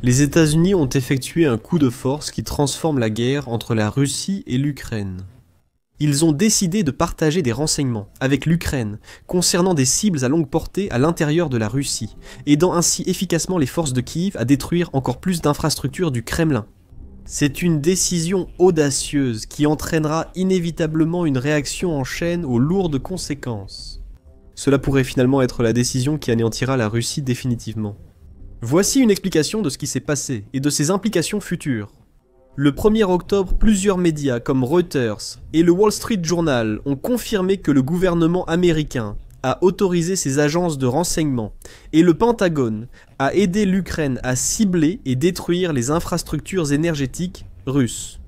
Les États-Unis ont effectué un coup de force qui transforme la guerre entre la Russie et l'Ukraine. Ils ont décidé de partager des renseignements avec l'Ukraine concernant des cibles à longue portée à l'intérieur de la Russie, aidant ainsi efficacement les forces de Kiev à détruire encore plus d'infrastructures du Kremlin. C'est une décision audacieuse qui entraînera inévitablement une réaction en chaîne aux lourdes conséquences. Cela pourrait finalement être la décision qui anéantira la Russie définitivement. Voici une explication de ce qui s'est passé et de ses implications futures. Le 1er octobre, plusieurs médias comme Reuters et le Wall Street Journal ont confirmé que le gouvernement américain a autorisé ses agences de renseignement et le Pentagone a aidé l'Ukraine à cibler et détruire les infrastructures énergétiques russes.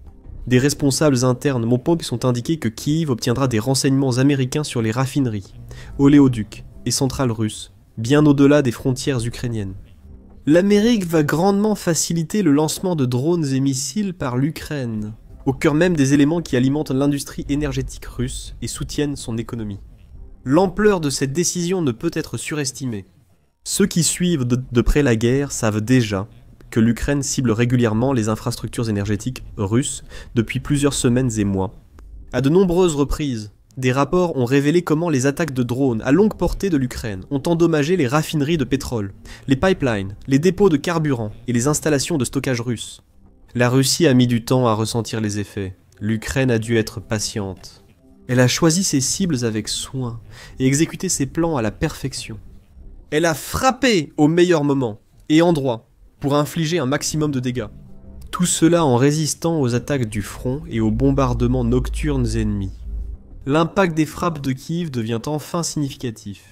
Des responsables internes MOPOG sont indiqués que Kiev obtiendra des renseignements américains sur les raffineries, oléoducs et centrales russes, bien au-delà des frontières ukrainiennes. L'Amérique va grandement faciliter le lancement de drones et missiles par l'Ukraine, au cœur même des éléments qui alimentent l'industrie énergétique russe et soutiennent son économie. L'ampleur de cette décision ne peut être surestimée. Ceux qui suivent de près la guerre savent déjà que l'Ukraine cible régulièrement les infrastructures énergétiques russes depuis plusieurs semaines et mois. À de nombreuses reprises, des rapports ont révélé comment les attaques de drones à longue portée de l'Ukraine ont endommagé les raffineries de pétrole, les pipelines, les dépôts de carburant et les installations de stockage russes. La Russie a mis du temps à ressentir les effets. L'Ukraine a dû être patiente. Elle a choisi ses cibles avec soin et exécuté ses plans à la perfection. Elle a frappé au meilleur moment et endroit pour infliger un maximum de dégâts. Tout cela en résistant aux attaques du front et aux bombardements nocturnes ennemis. L'impact des frappes de Kiev devient enfin significatif.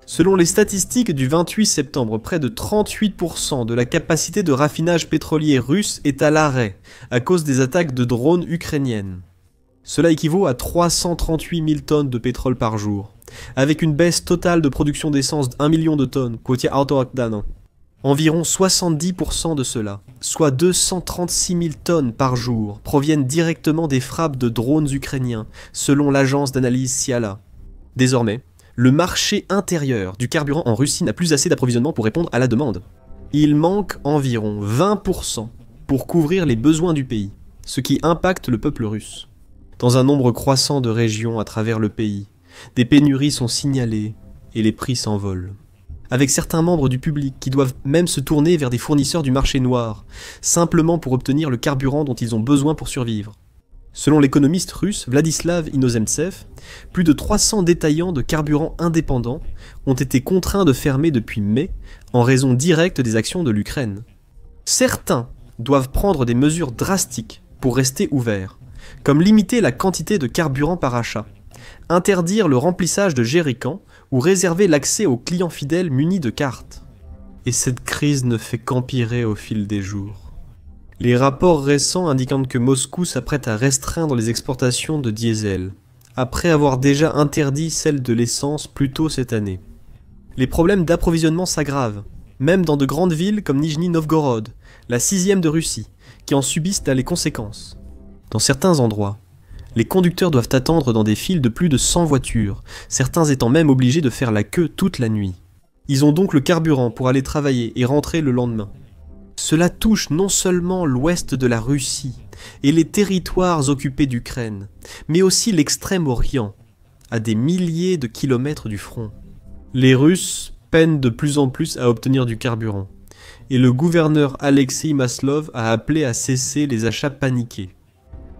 Selon les statistiques du 28 septembre, près de 38% de la capacité de raffinage pétrolier russe est à l'arrêt à cause des attaques de drones ukrainiennes. Cela équivaut à 338 000 tonnes de pétrole par jour, avec une baisse totale de production d'essence d'1 million de tonnes, côté auto-Akdan. Environ 70% de cela, soit 236 000 tonnes par jour, proviennent directement des frappes de drones ukrainiens, selon l'agence d'analyse Ciala. Désormais, le marché intérieur du carburant en Russie n'a plus assez d'approvisionnement pour répondre à la demande. Il manque environ 20% pour couvrir les besoins du pays, ce qui impacte le peuple russe. Dans un nombre croissant de régions à travers le pays, des pénuries sont signalées et les prix s'envolent. Avec certains membres du public qui doivent même se tourner vers des fournisseurs du marché noir, simplement pour obtenir le carburant dont ils ont besoin pour survivre. Selon l'économiste russe Vladislav Inozemtsev, plus de 300 détaillants de carburant indépendants ont été contraints de fermer depuis mai en raison directe des actions de l'Ukraine. Certains doivent prendre des mesures drastiques pour rester ouverts, comme limiter la quantité de carburant par achat, interdire le remplissage de jerrycans ou réserver l'accès aux clients fidèles munis de cartes. Et cette crise ne fait qu'empirer au fil des jours. Les rapports récents indiquant que Moscou s'apprête à restreindre les exportations de diesel, après avoir déjà interdit celles de l'essence plus tôt cette année. Les problèmes d'approvisionnement s'aggravent, même dans de grandes villes comme Nijni Novgorod, la 6e de Russie, qui en subissent les conséquences. Dans certains endroits, les conducteurs doivent attendre dans des files de plus de 100 voitures, certains étant même obligés de faire la queue toute la nuit. Ils ont donc le carburant pour aller travailler et rentrer le lendemain. Cela touche non seulement l'ouest de la Russie et les territoires occupés d'Ukraine, mais aussi l'Extrême-Orient, à des milliers de kilomètres du front. Les Russes peinent de plus en plus à obtenir du carburant, et le gouverneur Alexei Maslov a appelé à cesser les achats paniqués.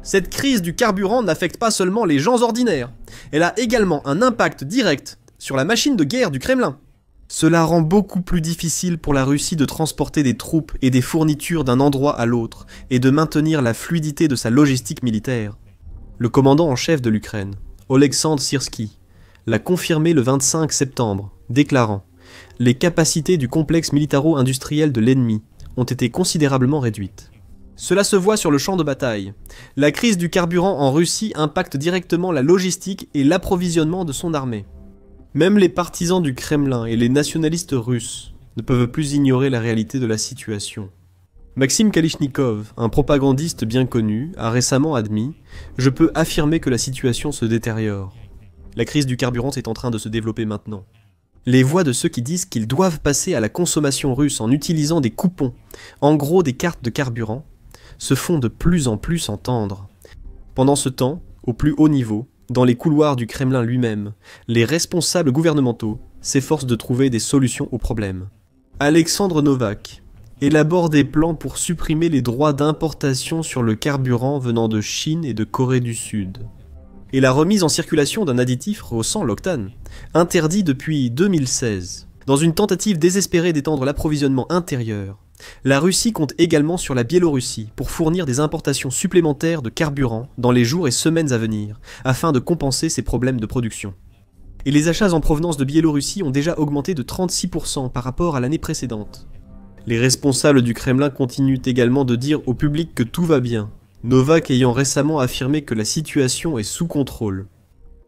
Cette crise du carburant n'affecte pas seulement les gens ordinaires, elle a également un impact direct sur la machine de guerre du Kremlin. Cela rend beaucoup plus difficile pour la Russie de transporter des troupes et des fournitures d'un endroit à l'autre et de maintenir la fluidité de sa logistique militaire. Le commandant en chef de l'Ukraine, Oleksandr Syrsky, l'a confirmé le 25 septembre, déclarant « Les capacités du complexe militaro-industriel de l'ennemi ont été considérablement réduites. » Cela se voit sur le champ de bataille. La crise du carburant en Russie impacte directement la logistique et l'approvisionnement de son armée. Même les partisans du Kremlin et les nationalistes russes ne peuvent plus ignorer la réalité de la situation. Maxime Kalishnikov, un propagandiste bien connu, a récemment admis « Je peux affirmer que la situation se détériore. La crise du carburant est en train de se développer maintenant. Les voix de ceux qui disent qu'ils doivent passer à la consommation russe en utilisant des coupons, en gros des cartes de carburant, se font de plus en plus entendre. Pendant ce temps, au plus haut niveau, dans les couloirs du Kremlin lui-même, les responsables gouvernementaux s'efforcent de trouver des solutions aux problèmes. Alexandre Novak élabore des plans pour supprimer les droits d'importation sur le carburant venant de Chine et de Corée du Sud. Et la remise en circulation d'un additif rehaussant l'octane, interdit depuis 2016. Dans une tentative désespérée d'étendre l'approvisionnement intérieur, la Russie compte également sur la Biélorussie pour fournir des importations supplémentaires de carburant dans les jours et semaines à venir, afin de compenser ces problèmes de production. Et les achats en provenance de Biélorussie ont déjà augmenté de 36% par rapport à l'année précédente. Les responsables du Kremlin continuent également de dire au public que tout va bien, Novak ayant récemment affirmé que la situation est sous contrôle.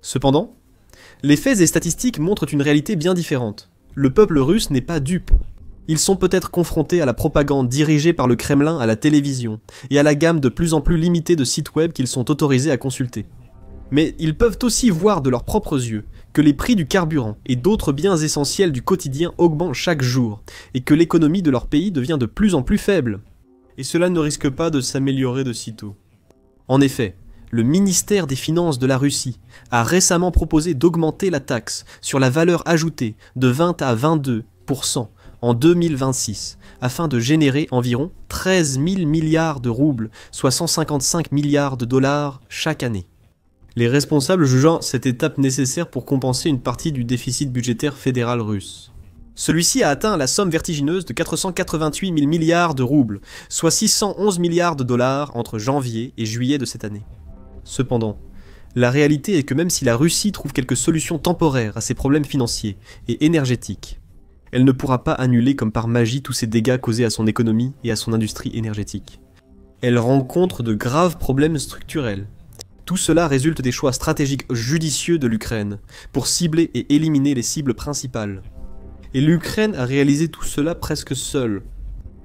Cependant, les faits et statistiques montrent une réalité bien différente. Le peuple russe n'est pas dupe. Ils sont peut-être confrontés à la propagande dirigée par le Kremlin à la télévision et à la gamme de plus en plus limitée de sites web qu'ils sont autorisés à consulter. Mais ils peuvent aussi voir de leurs propres yeux que les prix du carburant et d'autres biens essentiels du quotidien augmentent chaque jour et que l'économie de leur pays devient de plus en plus faible. Et cela ne risque pas de s'améliorer de sitôt. En effet, le ministère des Finances de la Russie a récemment proposé d'augmenter la taxe sur la valeur ajoutée de 20 à 22% en 2026, afin de générer environ 13 000 milliards de roubles, soit 155 milliards de dollars chaque année. Les responsables jugeant cette étape nécessaire pour compenser une partie du déficit budgétaire fédéral russe. Celui-ci a atteint la somme vertigineuse de 488 000 milliards de roubles, soit 611 milliards de dollars entre janvier et juillet de cette année. Cependant, la réalité est que même si la Russie trouve quelques solutions temporaires à ses problèmes financiers et énergétiques, elle ne pourra pas annuler comme par magie tous ces dégâts causés à son économie et à son industrie énergétique. Elle rencontre de graves problèmes structurels. Tout cela résulte des choix stratégiques judicieux de l'Ukraine pour cibler et éliminer les cibles principales. Et l'Ukraine a réalisé tout cela presque seule.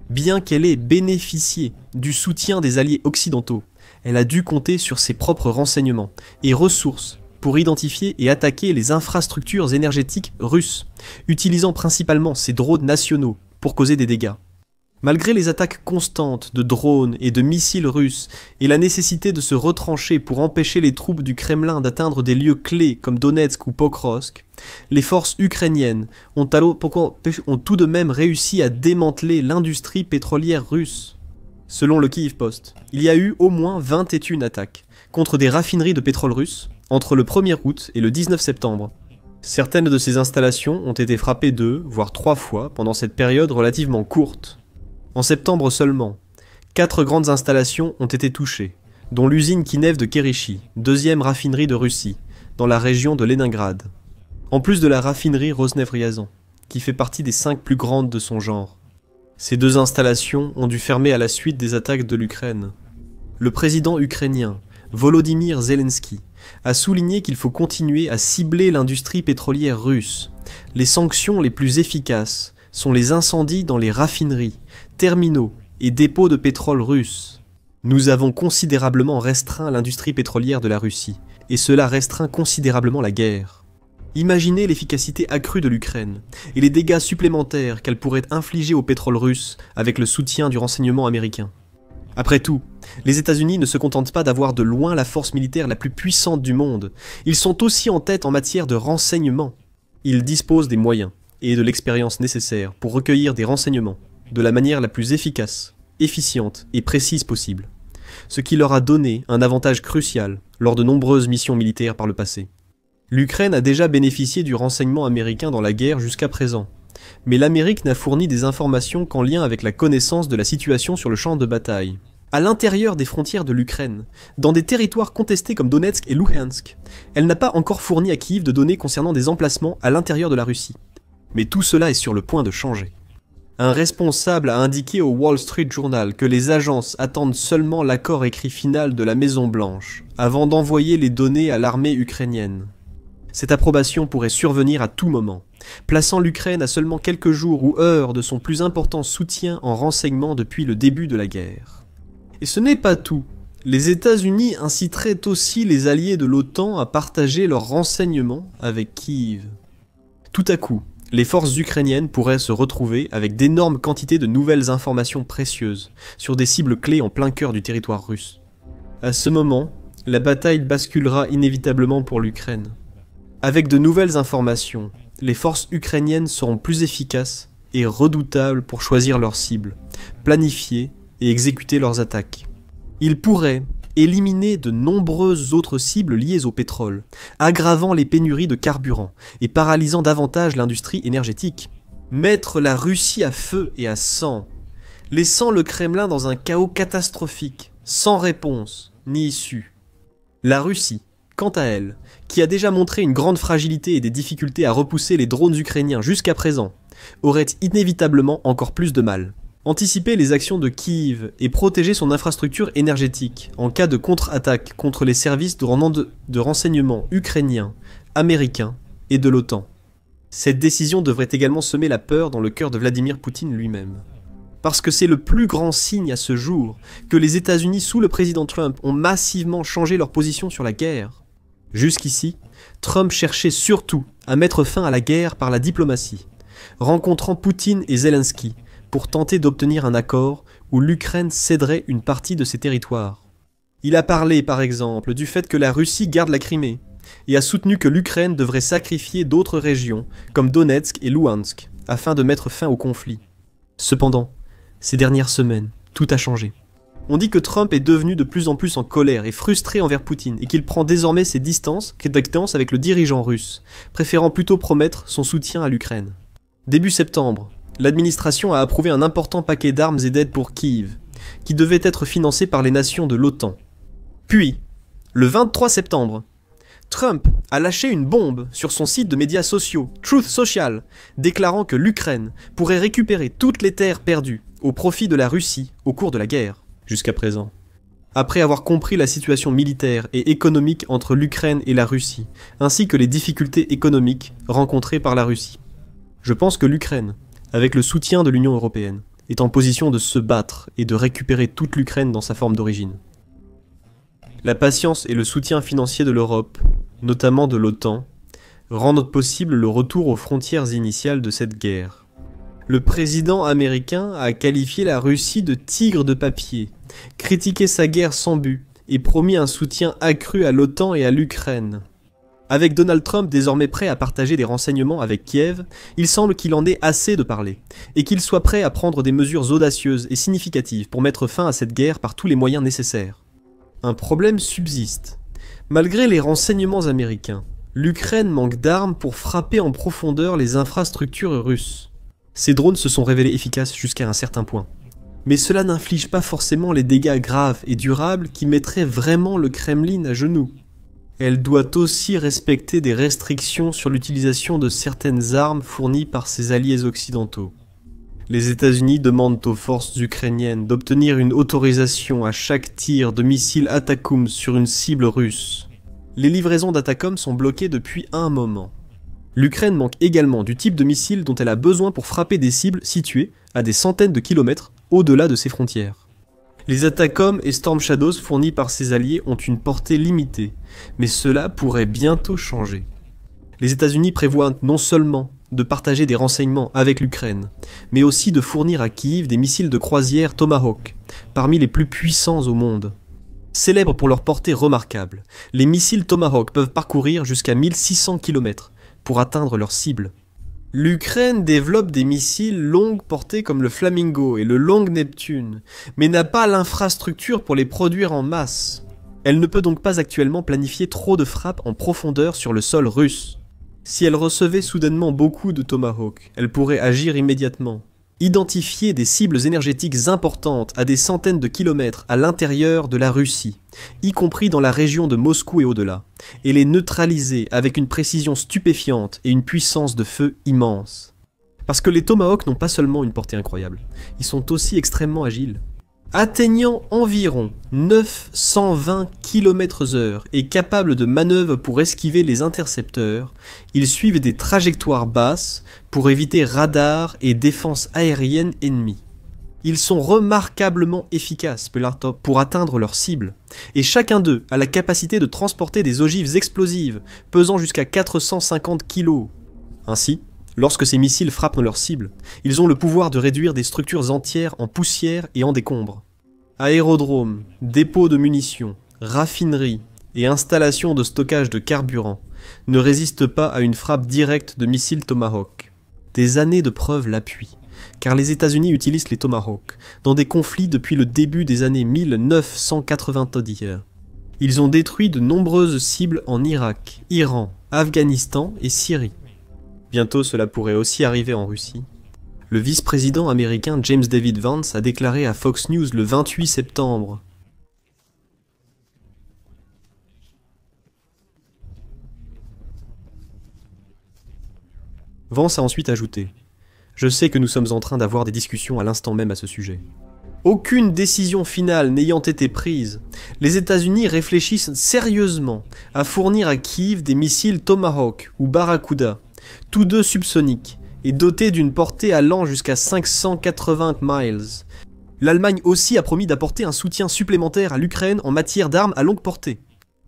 Bien qu'elle ait bénéficié du soutien des alliés occidentaux, elle a dû compter sur ses propres renseignements et ressources pour identifier et attaquer les infrastructures énergétiques russes, utilisant principalement ses drones nationaux pour causer des dégâts. Malgré les attaques constantes de drones et de missiles russes et la nécessité de se retrancher pour empêcher les troupes du Kremlin d'atteindre des lieux clés comme Donetsk ou Pokrovsk, les forces ukrainiennes ont tout de même réussi à démanteler l'industrie pétrolière russe. Selon le Kyiv Post, il y a eu au moins 21 attaques contre des raffineries de pétrole russes entre le 1er août et le 19 septembre. Certaines de ces installations ont été frappées 2, voire 3 fois pendant cette période relativement courte. En septembre seulement, 4 grandes installations ont été touchées, dont l'usine Kinev de Kerichi, deuxième raffinerie de Russie, dans la région de Leningrad. En plus de la raffinerie Rosneft-Ryazan, qui fait partie des 5 plus grandes de son genre. Ces 2 installations ont dû fermer à la suite des attaques de l'Ukraine. Le président ukrainien, Volodymyr Zelensky, a souligné qu'il faut continuer à cibler l'industrie pétrolière russe. Les sanctions les plus efficaces sont les incendies dans les raffineries, terminaux et dépôts de pétrole russes. Nous avons considérablement restreint l'industrie pétrolière de la Russie, et cela restreint considérablement la guerre. Imaginez l'efficacité accrue de l'Ukraine, et les dégâts supplémentaires qu'elle pourrait infliger au pétrole russe avec le soutien du renseignement américain. Après tout, les États-Unis ne se contentent pas d'avoir de loin la force militaire la plus puissante du monde, ils sont aussi en tête en matière de renseignement. Ils disposent des moyens et de l'expérience nécessaires pour recueillir des renseignements de la manière la plus efficace, efficiente et précise possible, ce qui leur a donné un avantage crucial lors de nombreuses missions militaires par le passé. L'Ukraine a déjà bénéficié du renseignement américain dans la guerre jusqu'à présent, mais l'Amérique n'a fourni des informations qu'en lien avec la connaissance de la situation sur le champ de bataille. À l'intérieur des frontières de l'Ukraine, dans des territoires contestés comme Donetsk et Luhansk, elle n'a pas encore fourni à Kiev de données concernant des emplacements à l'intérieur de la Russie. Mais tout cela est sur le point de changer. Un responsable a indiqué au Wall Street Journal que les agences attendent seulement l'accord écrit final de la Maison-Blanche avant d'envoyer les données à l'armée ukrainienne. Cette approbation pourrait survenir à tout moment, plaçant l'Ukraine à seulement quelques jours ou heures de son plus important soutien en renseignement depuis le début de la guerre. Et ce n'est pas tout. Les États-Unis inciteraient aussi les alliés de l'OTAN à partager leurs renseignements avec Kiev. Tout à coup, les forces ukrainiennes pourraient se retrouver avec d'énormes quantités de nouvelles informations précieuses sur des cibles clés en plein cœur du territoire russe. À ce moment, la bataille basculera inévitablement pour l'Ukraine. Avec de nouvelles informations, les forces ukrainiennes seront plus efficaces et redoutables pour choisir leurs cibles, planifier et exécuter leurs attaques. Ils pourraient éliminer de nombreuses autres cibles liées au pétrole, aggravant les pénuries de carburant et paralysant davantage l'industrie énergétique. Mettre la Russie à feu et à sang, laissant le Kremlin dans un chaos catastrophique, sans réponse ni issue. La Russie, quant à elle, qui a déjà montré une grande fragilité et des difficultés à repousser les drones ukrainiens jusqu'à présent, aurait inévitablement encore plus de mal. Anticiper les actions de Kiev et protéger son infrastructure énergétique en cas de contre-attaque contre les services de renseignement ukrainiens, américains et de l'OTAN. Cette décision devrait également semer la peur dans le cœur de Vladimir Poutine lui-même. Parce que c'est le plus grand signe à ce jour que les États-Unis sous le président Trump ont massivement changé leur position sur la guerre. Jusqu'ici, Trump cherchait surtout à mettre fin à la guerre par la diplomatie, rencontrant Poutine et Zelensky pour tenter d'obtenir un accord où l'Ukraine céderait une partie de ses territoires. Il a parlé par exemple du fait que la Russie garde la Crimée et a soutenu que l'Ukraine devrait sacrifier d'autres régions comme Donetsk et Louhansk afin de mettre fin au conflit. Cependant, ces dernières semaines, tout a changé. On dit que Trump est devenu de plus en plus en colère et frustré envers Poutine et qu'il prend désormais ses distances avec le dirigeant russe, préférant plutôt promettre son soutien à l'Ukraine. Début septembre, l'administration a approuvé un important paquet d'armes et d'aides pour Kiev, qui devait être financé par les nations de l'OTAN. Puis, le 23 septembre, Trump a lâché une bombe sur son site de médias sociaux, Truth Social, déclarant que l'Ukraine pourrait récupérer toutes les terres perdues au profit de la Russie au cours de la guerre, jusqu'à présent. Après avoir compris la situation militaire et économique entre l'Ukraine et la Russie, ainsi que les difficultés économiques rencontrées par la Russie. Je pense que l'Ukraine, avec le soutien de l'Union européenne, est en position de se battre et de récupérer toute l'Ukraine dans sa forme d'origine. La patience et le soutien financier de l'Europe, notamment de l'OTAN, rendent possible le retour aux frontières initiales de cette guerre. Le président américain a qualifié la Russie de tigre de papier, critiqué sa guerre sans but et promis un soutien accru à l'OTAN et à l'Ukraine. Avec Donald Trump désormais prêt à partager des renseignements avec Kiev, il semble qu'il en ait assez de parler, et qu'il soit prêt à prendre des mesures audacieuses et significatives pour mettre fin à cette guerre par tous les moyens nécessaires. Un problème subsiste. Malgré les renseignements américains, l'Ukraine manque d'armes pour frapper en profondeur les infrastructures russes. Ces drones se sont révélés efficaces jusqu'à un certain point. Mais cela n'inflige pas forcément les dégâts graves et durables qui mettraient vraiment le Kremlin à genoux. Elle doit aussi respecter des restrictions sur l'utilisation de certaines armes fournies par ses alliés occidentaux. Les États-Unis demandent aux forces ukrainiennes d'obtenir une autorisation à chaque tir de missiles Atacms sur une cible russe. Les livraisons d'Atacms sont bloquées depuis un moment. L'Ukraine manque également du type de missile dont elle a besoin pour frapper des cibles situées à des centaines de kilomètres au-delà de ses frontières. Les Atacms et Storm Shadows fournis par ses alliés ont une portée limitée, mais cela pourrait bientôt changer. Les États-Unis prévoient non seulement de partager des renseignements avec l'Ukraine, mais aussi de fournir à Kiev des missiles de croisière Tomahawk, parmi les plus puissants au monde. Célèbres pour leur portée remarquable, les missiles Tomahawk peuvent parcourir jusqu'à 1600 km pour atteindre leur cible. L'Ukraine développe des missiles longue portée comme le Flamingo et le Long Neptune, mais n'a pas l'infrastructure pour les produire en masse. Elle ne peut donc pas actuellement planifier trop de frappes en profondeur sur le sol russe. Si elle recevait soudainement beaucoup de Tomahawk, elle pourrait agir immédiatement. Identifier des cibles énergétiques importantes à des centaines de kilomètres à l'intérieur de la Russie, y compris dans la région de Moscou et au-delà, et les neutraliser avec une précision stupéfiante et une puissance de feu immense. Parce que les Tomahawks n'ont pas seulement une portée incroyable, ils sont aussi extrêmement agiles. Atteignant environ 920 km/h et capables de manœuvres pour esquiver les intercepteurs, ils suivent des trajectoires basses pour éviter radars et défenses aériennes ennemies. Ils sont remarquablement efficaces pour atteindre leur cible, et chacun d'eux a la capacité de transporter des ogives explosives pesant jusqu'à 450 kg. Ainsi, Lorsque ces missiles frappent leurs cibles, ils ont le pouvoir de réduire des structures entières en poussière et en décombres. Aérodromes, dépôts de munitions, raffineries et installations de stockage de carburant ne résistent pas à une frappe directe de missiles Tomahawk. Des années de preuves l'appuient, car les États-Unis utilisent les Tomahawk dans des conflits depuis le début des années 1990. Ils ont détruit de nombreuses cibles en Irak, Iran, Afghanistan et Syrie. Bientôt cela pourrait aussi arriver en Russie. Le vice-président américain James David Vance a déclaré à Fox News le 28 septembre. Vance a ensuite ajouté « Je sais que nous sommes en train d'avoir des discussions à l'instant même à ce sujet. Aucune décision finale n'ayant été prise, les États-Unis réfléchissent sérieusement à fournir à Kiev des missiles Tomahawk ou Barracuda, tous deux subsoniques, et dotés d'une portée allant jusqu'à 580 miles. L'Allemagne aussi a promis d'apporter un soutien supplémentaire à l'Ukraine en matière d'armes à longue portée.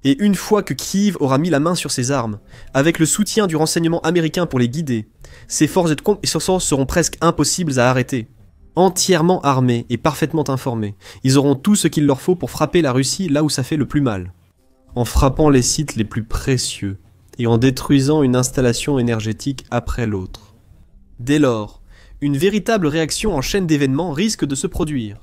Et une fois que Kiev aura mis la main sur ces armes, avec le soutien du renseignement américain pour les guider, ces forces de compétition seront presque impossibles à arrêter. Entièrement armés et parfaitement informés, ils auront tout ce qu'il leur faut pour frapper la Russie là où ça fait le plus mal. En frappant les sites les plus précieux et en détruisant une installation énergétique après l'autre. Dès lors, une véritable réaction en chaîne d'événements risque de se produire.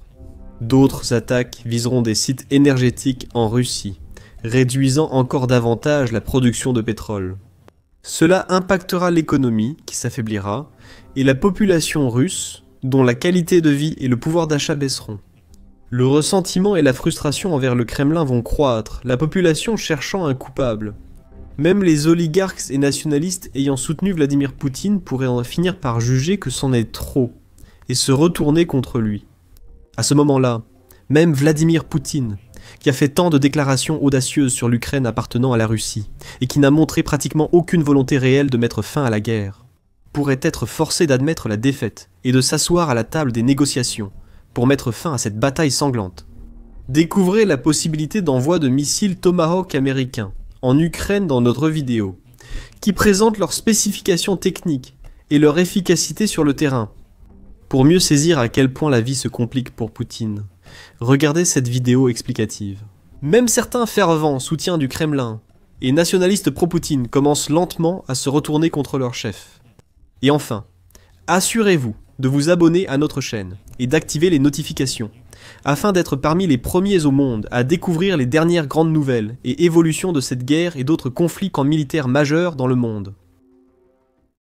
D'autres attaques viseront des sites énergétiques en Russie, réduisant encore davantage la production de pétrole. Cela impactera l'économie, qui s'affaiblira, et la population russe, dont la qualité de vie et le pouvoir d'achat baisseront. Le ressentiment et la frustration envers le Kremlin vont croître, la population cherchant un coupable. Même les oligarques et nationalistes ayant soutenu Vladimir Poutine pourraient en finir par juger que c'en est trop, et se retourner contre lui. À ce moment-là, même Vladimir Poutine, qui a fait tant de déclarations audacieuses sur l'Ukraine appartenant à la Russie, et qui n'a montré pratiquement aucune volonté réelle de mettre fin à la guerre, pourrait être forcé d'admettre la défaite et de s'asseoir à la table des négociations pour mettre fin à cette bataille sanglante. Découvrez la possibilité d'envoi de missiles Tomahawk américains en Ukraine dans notre vidéo, qui présente leurs spécifications techniques et leur efficacité sur le terrain. Pour mieux saisir à quel point la vie se complique pour Poutine, regardez cette vidéo explicative. Même certains fervents soutiens du Kremlin et nationalistes pro-Poutine commencent lentement à se retourner contre leur chef. Et enfin, assurez-vous de vous abonner à notre chaîne et d'activer les notifications, afin d'être parmi les premiers au monde à découvrir les dernières grandes nouvelles et évolutions de cette guerre et d'autres conflits camps militaires majeurs dans le monde.